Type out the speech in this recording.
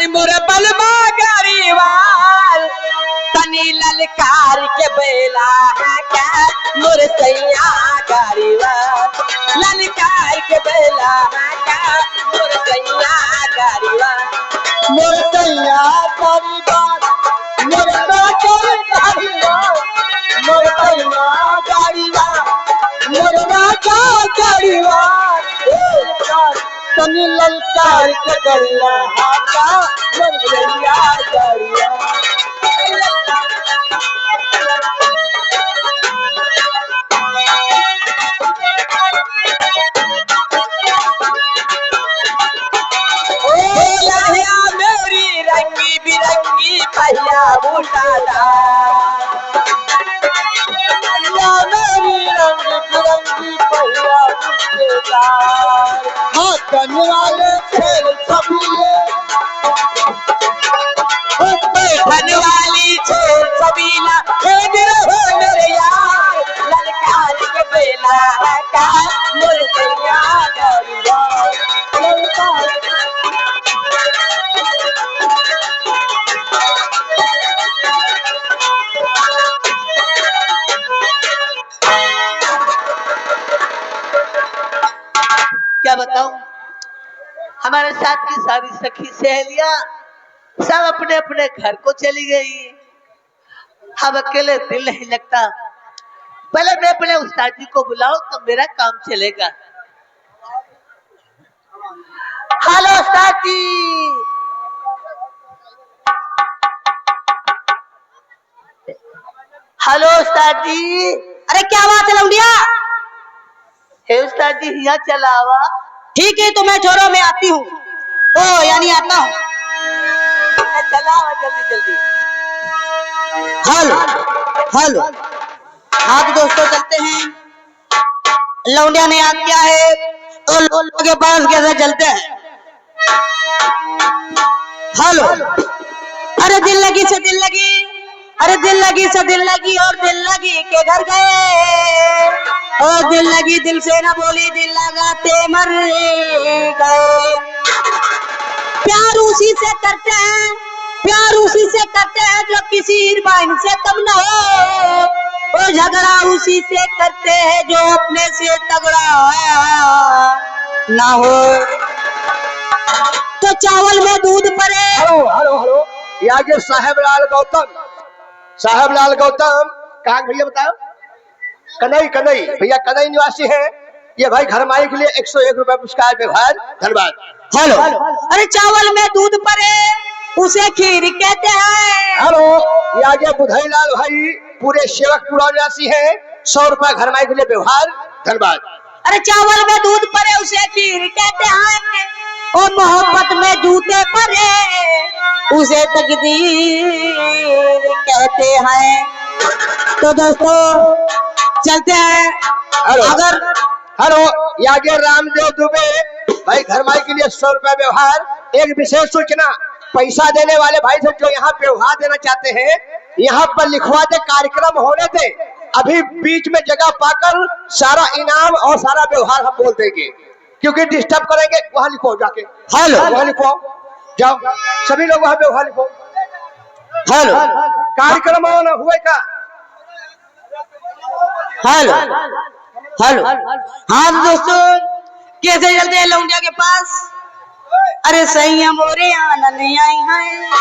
अरे मोर बलमा गरीबाल तनी ललकार के बेला है क्या मोर सैया गरीबाल ललकार के बेला है क्या मोर सैया गरीबाल मोर सैया गरीबाल मोर राजा गरीबाल मोर सैया गरीबाल मोर राजा गरीबाल तनी ललकार के गल्ला हाथा मोर सैया गरीबाल रंगी बिरंगी पहिया बूटादा मेरी रंग बिरंगी पहिया बूटेदार हाथन वाले खेल सबीले बैठन वाली छेल सबीला मेरे यार ललकार के बेला है का मोर सैया गरीबाल क्या बताऊं हमारे साथ की सारी सखी सहेलियां सब अपने अपने घर को चली गई। हम अकेले दिल नहीं लगता। पहले मैं अपने उस्ताद जी को बुलाऊं तो मेरा काम चलेगा। हेलो उस्ताद जी। हेलो उस्ताद जी। अरे क्या बात है लौंडिया? हे उस्ताद जी यहाँ चलावा। ठीक है तो मैं छोड़ो मैं आती हूँ। ओ यानी आता हूँ। चलावा जल्दी जल्दी। हेलो हेलो हाँ तो दोस्तों चलते हैं। लौंडिया ने याद किया है तो लोगों के पास कैसे चलते हैं। हेलो अरे दिल लगी से दिल लगी अरे दिल लगी से दिल लगी और दिल लगी के घर गए और दिल लगी दिल से ना बोली दिल लगाते मर गए। प्यार उसी से करते हैं प्यार उसी से करते हैं जो किसी हीरोइन से कम ना हो और झगड़ा उसी से करते हैं जो अपने से तगड़ा ना हो। तो चावल में दूध पड़े। हेलो हेलो हेलो यहाँ के साहेबलाल गौतम कहाँ भैया बताओ। कन्हई भैया कन्हई निवासी है। ये भाई घर माई के लिए 101 रुपए पुरस्कार व्यवहार धन्यवाद। हेलो अरे चावल में दूध पड़े उसे खीर कहते हैं। हेलो ये आगे बुधाई लाल भाई पूरे सेवकपुरा निवासी है। 100 रुपए घर माई के लिए व्यवहार धन्यवाद। अरे चावल में दूध पड़े उसे खीर कहते हैं और मोहब्बत में जूते पड़े उसे तकदीर कहते हैं। तो दोस्तों चलते हैं। अगर हेलो ये आगे रामदेव दुबे भाई घर माई के लिए 100 रुपए व्यवहार। एक विशेष सूचना पैसा देने वाले भाई से जो यहाँ व्यवहार देना चाहते हैं यहाँ पर लिखवा दे कार्यक्रम होने दे। अभी बीच में जगह पाकर सारा इनाम और सारा व्यवहार हम बोल देंगे क्योंकि डिस्टर्ब करेंगे। वहां लिखो जाके। हेलो वहां लिखो जाओ सभी लोग वहां व्यवहार लिखो। हेलो कार्यक्रम हुए का। हेलो हेलो हाँ दोस्तों कैसे चलते हैं लौंडिया के पास। अरे सही है मोरे आनंद आई है